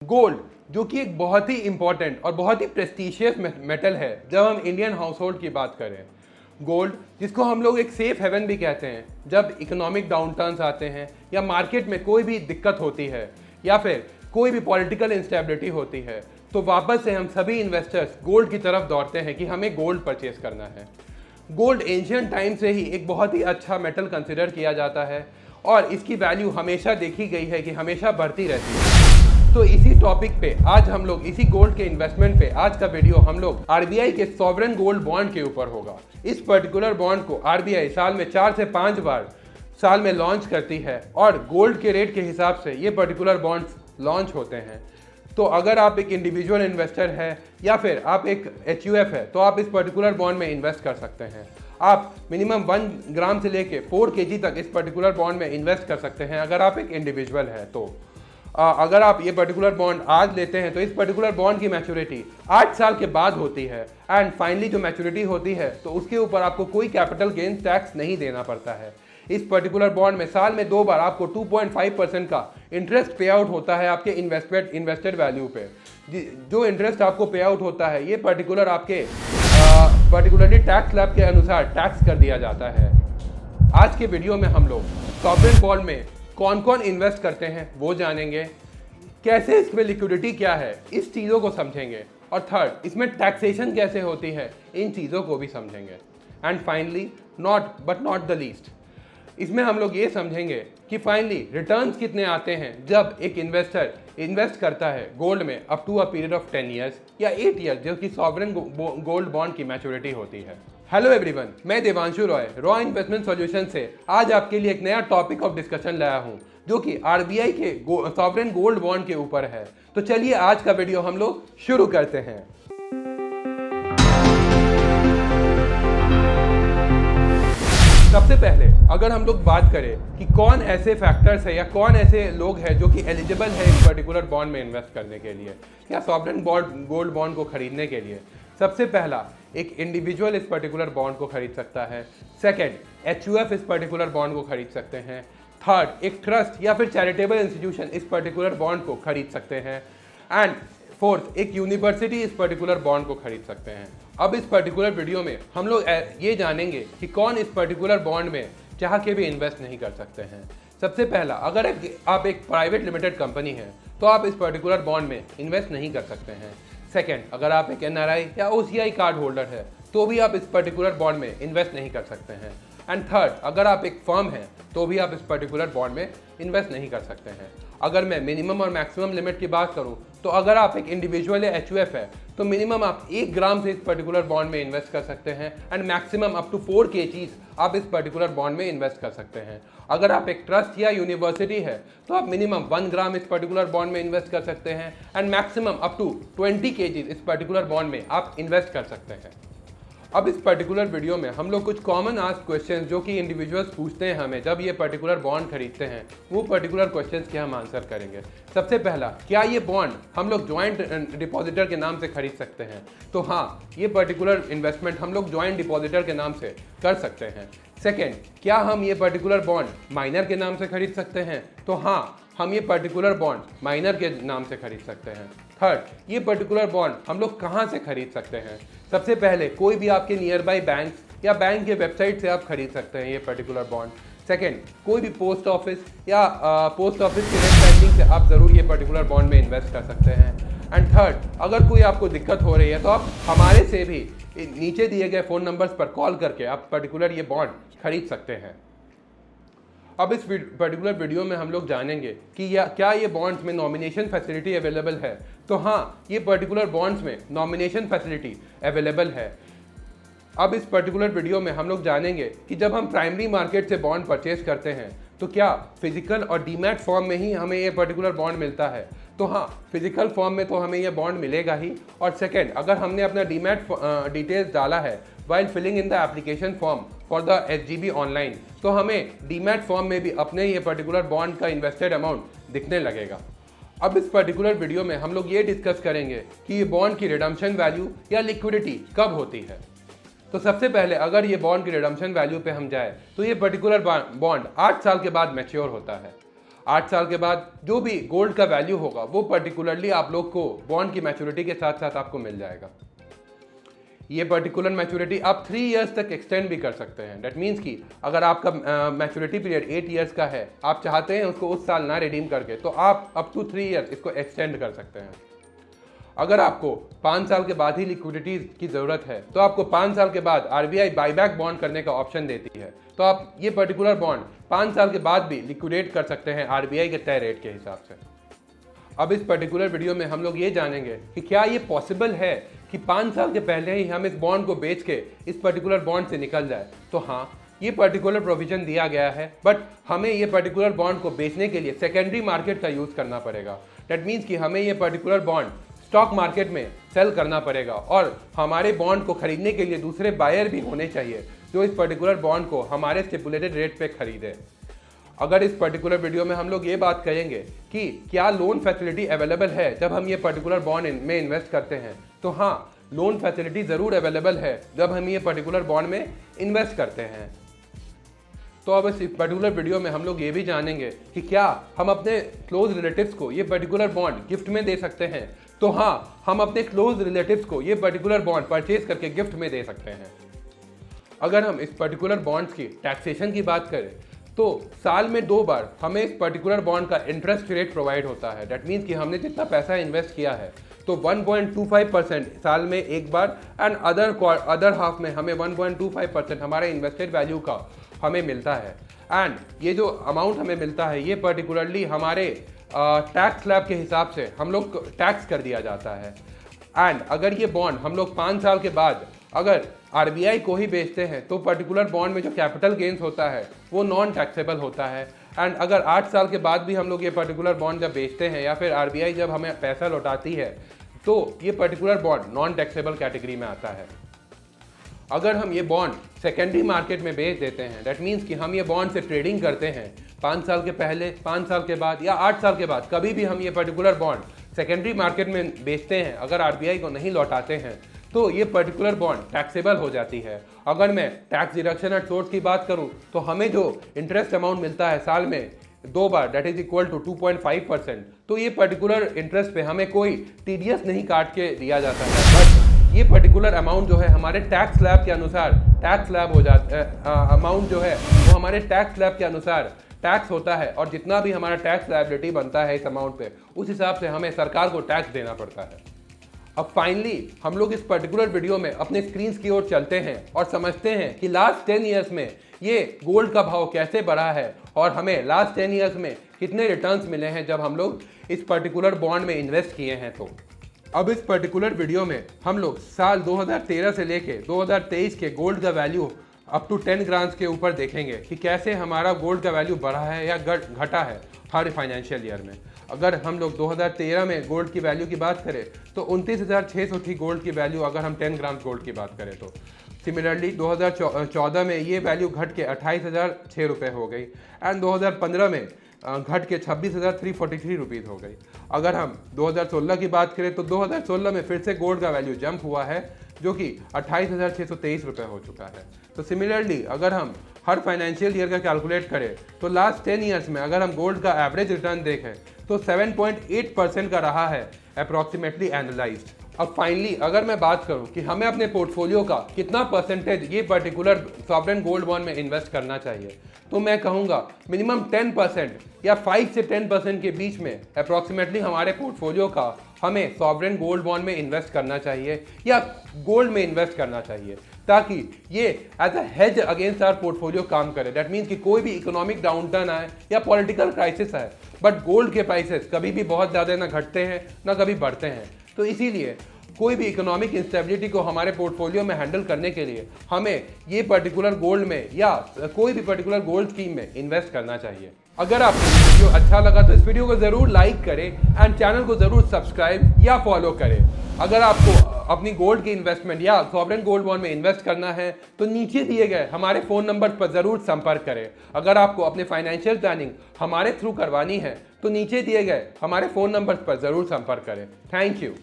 Gold, जो कि एक बहुत ही इंपॉर्टेंट और बहुत ही प्रेस्टिशियस मेटल है जब हम इंडियन हाउस होल्ड की बात करें। गोल्ड, जिसको हम लोग एक सेफ हेवन भी कहते हैं, जब इकोनॉमिक डाउनटर्न्स आते हैं या मार्केट में कोई भी दिक्कत होती है या फिर कोई भी पॉलिटिकल इंस्टेबिलिटी होती है, तो वापस से हम सभी इन्वेस्टर्स गोल्ड की तरफ दौड़ते हैं कि हमें गोल्ड परचेज करना है। गोल्ड एंशियंट टाइम से ही एक बहुत ही अच्छा मेटल कंसिडर किया जाता है और इसकी वैल्यू हमेशा देखी गई है कि हमेशा बढ़ती रहती है। तो इसी टॉपिक पे आज हम लोग इसी गोल्ड के इन्वेस्टमेंट पे आज का वीडियो हम लोग आरबीआई के सॉवरेन गोल्ड बॉन्ड के ऊपर होगा। इस पर्टिकुलर बॉन्ड को आरबीआई साल में 4 से 5 बार साल में लॉन्च करती है और गोल्ड के रेट के हिसाब से ये पर्टिकुलर बॉन्ड्स लॉन्च होते हैं। तो अगर आप एक इंडिविजुअल इन्वेस्टर है या फिर आप एक एचयूएफ है तो आप इस पर्टिकुलर बॉन्ड में इन्वेस्ट कर सकते हैं। आप मिनिमम 1 ग्राम से लेके 4 केजी तक इस पर्टिकुलर बॉन्ड में इन्वेस्ट कर सकते हैं अगर आप एक इंडिविजुअल है तो। अगर आप ये पर्टिकुलर बॉन्ड आज लेते हैं तो इस पर्टिकुलर बॉन्ड की मैच्योरिटी 8 साल के बाद होती है एंड फाइनली जो मैच्योरिटी होती है तो उसके ऊपर आपको कोई कैपिटल गेन टैक्स नहीं देना पड़ता है। इस पर्टिकुलर बॉन्ड में साल में 2 बार आपको 2.5% का इंटरेस्ट पे आउट होता है आपके इन्वेस्टेड वैल्यू पे। जो इंटरेस्ट आपको पे आउट होता है ये पर्टिकुलर आपके पर्टिकुलरली टैक्स स्लैब के अनुसार टैक्स कर दिया जाता है। आज के वीडियो में हम लोग सॉवरेन बॉन्ड में कौन कौन इन्वेस्ट करते हैं वो जानेंगे, कैसे इसमें लिक्विडिटी क्या है इस चीज़ों को समझेंगे, और थर्ड इसमें टैक्सेशन कैसे होती है इन चीज़ों को भी समझेंगे। And finally but not the least, इसमें हम लोग ये समझेंगे कि फाइनली रिटर्न्स कितने आते हैं जब एक इन्वेस्टर इन्वेस्ट करता है गोल्ड में up to a period of 10 years या 8 ईयर्स जो कि सॉवरेन गोल्ड बॉन्ड की मैच्योरिटी होती है। हेलो एवरीवन, मैं Devanshu Roy raw investment solution से आज आपके लिए एक नया टॉपिक ऑफ डिस्कशन लाया हूं जो कि आरबीआई के सॉवरेन गोल्ड बॉन्ड के ऊपर है। तो चलिए आज का वीडियो हम लोग शुरू करते हैं। सबसे पहले अगर हम लोग बात करें कि कौन ऐसे फैक्टर्स है या कौन ऐसे लोग हैं जो कि एलिजिबल है एक पर्टिकुलर बॉन्ड में इन्वेस्ट करने के लिए या सॉवरेन गोल्ड बॉन्ड को खरीदने के लिए, सबसे पहला एक इंडिविजुअल इस पर्टिकुलर बॉन्ड को खरीद सकता है। सेकंड, एचयूएफ इस पर्टिकुलर बॉन्ड को खरीद सकते हैं। थर्ड, एक ट्रस्ट या फिर चैरिटेबल इंस्टीट्यूशन इस पर्टिकुलर बॉन्ड को खरीद सकते हैं। एंड फोर्थ, एक यूनिवर्सिटी इस पर्टिकुलर बॉन्ड को खरीद सकते हैं। अब इस पर्टिकुलर वीडियो में हम लोग ये जानेंगे कि कौन इस पर्टिकुलर बॉन्ड में चाह के भी इन्वेस्ट नहीं कर सकते हैं। सबसे पहला, अगर आप एक प्राइवेट लिमिटेड कंपनी है तो आप इस पर्टिकुलर बॉन्ड में इन्वेस्ट नहीं कर सकते हैं। सेकेंड, अगर आप एक एनआरआई या ओसीआई कार्ड होल्डर है तो भी आप इस पर्टिकुलर बॉन्ड में इन्वेस्ट नहीं कर सकते हैं। एंड थर्ड, अगर आप एक फर्म हैं तो भी आप इस पर्टिकुलर बॉन्ड में इन्वेस्ट नहीं कर सकते हैं। अगर मैं मिनिमम और मैक्सिमम लिमिट की बात करूं तो अगर आप एक इंडिविजुअल या एचयूएफ है तो मिनिमम आप 1 ग्राम से इस पर्टिकुलर बॉन्ड में इन्वेस्ट कर सकते हैं and maximum up to 4 kgs आप इस पर्टिकुलर बॉन्ड में इन्वेस्ट कर सकते हैं। अगर आप एक ट्रस्ट या यूनिवर्सिटी है तो आप मिनिमम 1 ग्राम इस पर्टिकुलर बॉन्ड में इन्वेस्ट कर सकते हैं and maximum up to 20 kgs इस पर्टिकुलर बॉन्ड में आप इन्वेस्ट कर सकते हैं। अब इस पर्टिकुलर वीडियो में हम लोग कुछ कॉमन आस्क्ड क्वेश्चंस जो कि इंडिविजुअल्स पूछते हैं हमें जब ये पर्टिकुलर बॉन्ड खरीदते हैं वो पर्टिकुलर क्वेश्चंस के हम आंसर करेंगे। सबसे पहला, क्या ये बॉन्ड हम लोग ज्वाइंट डिपॉजिटर के नाम से खरीद सकते हैं? तो हाँ, ये पर्टिकुलर इन्वेस्टमेंट हम लोग ज्वाइंट डिपॉजिटर के नाम से कर सकते हैं। सेकेंड, क्या हम ये पर्टिकुलर बॉन्ड माइनर के नाम से खरीद सकते हैं? तो हाँ, हम ये पर्टिकुलर बॉन्ड माइनर के नाम से खरीद सकते हैं। थर्ड, ये पर्टिकुलर बॉन्ड हम लोग कहाँ से खरीद सकते हैं? सबसे पहले कोई भी आपके नियर बाई बैंक या बैंक के वेबसाइट से आप खरीद सकते हैं ये पर्टिकुलर बॉन्ड। सेकेंड, कोई भी पोस्ट ऑफिस या पोस्ट ऑफिस के नेट बैंकिंग से आप ज़रूर ये पर्टिकुलर बॉन्ड में इन्वेस्ट कर सकते हैं। एंड थर्ड, अगर कोई आपको दिक्कत हो रही है तो आप हमारे से भी नीचे दिए गए फ़ोन नंबर्स पर कॉल करके आप पर्टिकुलर ये बॉन्ड खरीद सकते हैं। अब इस पर्टिकुलर वीडियो में हम लोग जानेंगे कि क्या ये बॉन्ड्स में नॉमिनेशन फैसिलिटी अवेलेबल है? तो हाँ, ये पर्टिकुलर बॉन्ड्स में नॉमिनेशन फैसिलिटी अवेलेबल है। अब इस पर्टिकुलर वीडियो में हम लोग जानेंगे कि जब हम प्राइमरी मार्केट से बॉन्ड परचेज करते हैं तो क्या फिजिकल और डीमैट फॉर्म में ही हमें ये पर्टिकुलर बॉन्ड मिलता है? तो हाँ, फिजिकल फॉर्म में तो हमें ये बॉन्ड मिलेगा ही। और सेकेंड, अगर हमने अपना डीमैट डिटेल्स डाला है while filling in the application form for the SGB online तो हमें डीमैट फॉर्म में भी अपने ये पर्टिकुलर बॉन्ड का इन्वेस्टेड अमाउंट दिखने लगेगा। अब इस पर्टिकुलर वीडियो में हम लोग ये डिस्कस करेंगे कि ये बॉन्ड की रिडम्पशन वैल्यू या लिक्विडिटी कब होती है। तो सबसे पहले अगर ये बॉन्ड की रिडम्पशन वैल्यू पे हम जाए तो ये पर्टिकुलर बॉन्ड 8 साल के बाद मैच्योर होता है। 8 साल के बाद जो भी गोल्ड का वैल्यू होगा वो पर्टिकुलरली आप लोग को बॉन्ड की मैच्योरिटी के साथ साथ आपको मिल जाएगा। ये पर्टिकुलर मैच्योरिटी आप 3 इयर्स तक एक्सटेंड भी कर सकते हैं। डेट मीन्स कि अगर आपका मैच्योरिटी पीरियड 8 इयर्स का है, आप चाहते हैं उसको उस साल ना रिडीम करके, तो आप अप टू 3 इयर्स इसको एक्सटेंड कर सकते हैं। अगर आपको 5 साल के बाद ही लिक्विडिटी की ज़रूरत है तो आपको 5 साल के बाद RBI बाईबैक बॉन्ड करने का ऑप्शन देती है, तो आप ये पर्टिकुलर बॉन्ड 5 साल के बाद भी लिक्विडेट कर सकते हैं RBI के तय रेट के हिसाब से। अब इस पर्टिकुलर वीडियो में हम लोग ये जानेंगे कि क्या ये पॉसिबल है कि 5 साल के पहले ही हम इस बॉन्ड को बेच के इस पर्टिकुलर बॉन्ड से निकल जाए। तो हाँ, ये पर्टिकुलर प्रोविजन दिया गया है, बट हमें ये पर्टिकुलर बॉन्ड को बेचने के लिए सेकेंडरी मार्केट का यूज़ करना पड़ेगा। दैट मीन्स कि हमें ये पर्टिकुलर बॉन्ड स्टॉक मार्केट में सेल करना पड़ेगा और हमारे बॉन्ड को खरीदने के लिए दूसरे बायर भी होने चाहिए जो इस पर्टिकुलर बॉन्ड को हमारे स्टिपुलेटेड रेट पे खरीदे। अगर इस पर्टिकुलर वीडियो में हम लोग ये बात करेंगे कि क्या लोन फैसिलिटी अवेलेबल है जब हम ये पर्टिकुलर बॉन्ड में इन्वेस्ट करते हैं, तो हाँ, लोन फैसिलिटी ज़रूर अवेलेबल है जब हम ये पर्टिकुलर बॉन्ड में इन्वेस्ट करते हैं। तो अब इस पर्टिकुलर वीडियो में हम लोग ये भी जानेंगे कि क्या हम अपने क्लोज रिलेटिव्स को ये पर्टिकुलर बॉन्ड गिफ्ट में दे सकते हैं। तो हाँ, हम अपने क्लोज रिलेटिव्स को ये पर्टिकुलर बॉन्ड परचेज करके गिफ्ट में दे सकते हैं। अगर हम इस पर्टिकुलर बॉन्ड्स की टैक्सेशन की बात करें तो साल में 2 बार हमें इस पर्टिकुलर बॉन्ड का इंटरेस्ट रेट प्रोवाइड होता है। दैट मीन्स कि हमने जितना पैसा इन्वेस्ट किया है तो 1.25% साल में एक बार एंड अदर हाफ में हमें 1.25% हमारे इन्वेस्टेड वैल्यू का हमें मिलता है। एंड ये जो अमाउंट हमें मिलता है ये पर्टिकुलरली हमारे टैक्स स्लैब के हिसाब से हम लोग टैक्स कर दिया जाता है। एंड अगर ये बॉन्ड हम लोग 5 साल के बाद अगर RBI को ही बेचते हैं तो पर्टिकुलर बॉन्ड में जो कैपिटल गेन्स होता है वो नॉन टैक्सेबल होता है। एंड अगर 8 साल के बाद भी हम लोग ये पर्टिकुलर बॉन्ड जब बेचते हैं या फिर RBI जब हमें पैसा लौटाती है तो ये particular bond non taxable category में आता है। अगर हम ये बॉन्ड सेकेंडरी मार्केट में बेच देते हैं, दैट मीन्स कि हम ये बॉन्ड से ट्रेडिंग करते हैं 5 साल के पहले, 5 साल के बाद या 8 साल के बाद, कभी भी हम ये पर्टिकुलर बॉन्ड सेकेंडरी मार्केट में बेचते हैं, अगर RBI को नहीं लौटाते हैं तो ये पर्टिकुलर बॉन्ड टैक्सेबल हो जाती है। अगर मैं टैक्स डिडक्शन एट सोर्स की बात करूं तो हमें जो इंटरेस्ट अमाउंट मिलता है साल में 2 बार, दैट इज इक्वल टू 2.5%, तो ये पर्टिकुलर इंटरेस्ट पे हमें कोई TDS नहीं काट के दिया जाता है। बट ये पर्टिकुलर अमाउंट जो है हमारे टैक्स स्लैब के अनुसार टैक्स स्लैब हो जाता है। अमाउंट जो है वो हमारे टैक्स स्लैब के अनुसार टैक्स होता है और जितना भी हमारा टैक्स लायबिलिटी बनता है इस अमाउंट पे, उस हिसाब से हमें सरकार को टैक्स देना पड़ता है। अब फाइनली हम लोग इस पर्टिकुलर वीडियो में अपने स्क्रीन की ओर चलते हैं और समझते हैं कि लास्ट 10 ईयर्स में ये गोल्ड का भाव कैसे बढ़ा है और हमें लास्ट 10 ईयर्स में कितने रिटर्न्स मिले हैं जब हम लोग इस पर्टिकुलर बॉन्ड में इन्वेस्ट किए हैं। तो अब इस पर्टिकुलर वीडियो में हम लोग साल 2013 से लेके 2023 के गोल्ड का वैल्यू अप टू 10 ग्राम्स के ऊपर देखेंगे कि कैसे हमारा गोल्ड का वैल्यू बढ़ा है या घटा है हर फाइनेंशियल ईयर में। अगर हम लोग 2013 में गोल्ड की वैल्यू की बात करें तो 29,600 थी गोल्ड की वैल्यू, अगर हम 10 ग्राम गोल्ड की बात करें तो। सिमिलरली 2014 में ये वैल्यू घट के 28,006 रुपये हो गई एंड 2015 में घट के 26,343 रुपीज़ हो गई। अगर हम 2016 की बात करें तो 2016 में फिर से गोल्ड का वैल्यू जंप हुआ है जो कि 28,623 रुपये हो चुका है। तो सिमिलरली अगर हम हर फाइनेंशियल ईयर का कैलकुलेट करें तो लास्ट 10 ईयर्स में अगर हम गोल्ड का एवरेज रिटर्न देखें तो 7.8% का रहा है अप्रॉक्सीमेटली एनालाइज्ड। अब फाइनली अगर मैं बात करूं कि हमें अपने पोर्टफोलियो का कितना परसेंटेज ये पर्टिकुलर सॉवरेन गोल्ड बॉन्ड में इन्वेस्ट करना चाहिए, तो मैं कहूँगा मिनिमम 10% या 5 से 10% के बीच में अप्रॉक्सीमेटली हमारे पोर्टफोलियो का हमें सॉवरेन गोल्ड बॉन्ड में इन्वेस्ट करना चाहिए या गोल्ड में इन्वेस्ट करना चाहिए, ताकि ये as a hedge against our portfolio काम करे। दैट मीन्स कि कोई भी इकोनॉमिक डाउनटर्न आए या पॉलिटिकल क्राइसिस आए, बट गोल्ड के प्राइसेस कभी भी बहुत ज़्यादा ना घटते हैं ना कभी बढ़ते हैं। तो इसीलिए कोई भी इकोनॉमिक इंस्टेबिलिटी को हमारे पोर्टफोलियो में हैंडल करने के लिए हमें ये पर्टिकुलर गोल्ड में या कोई भी पर्टिकुलर गोल्ड स्कीम में इन्वेस्ट करना चाहिए। अगर आपको वीडियो अच्छा लगा तो इस वीडियो को ज़रूर लाइक करें एंड चैनल को ज़रूर सब्सक्राइब या फॉलो करें। अगर आपको अपनी गोल्ड की इन्वेस्टमेंट या सॉवरेन गोल्ड बॉन्ड में इन्वेस्ट करना है तो नीचे दिए गए हमारे फ़ोन नंबर पर ज़रूर संपर्क करें। अगर आपको अपने फाइनेंशियल प्लानिंग हमारे थ्रू करवानी है तो नीचे दिए गए हमारे फ़ोन नंबर पर ज़रूर संपर्क करें। Thank you.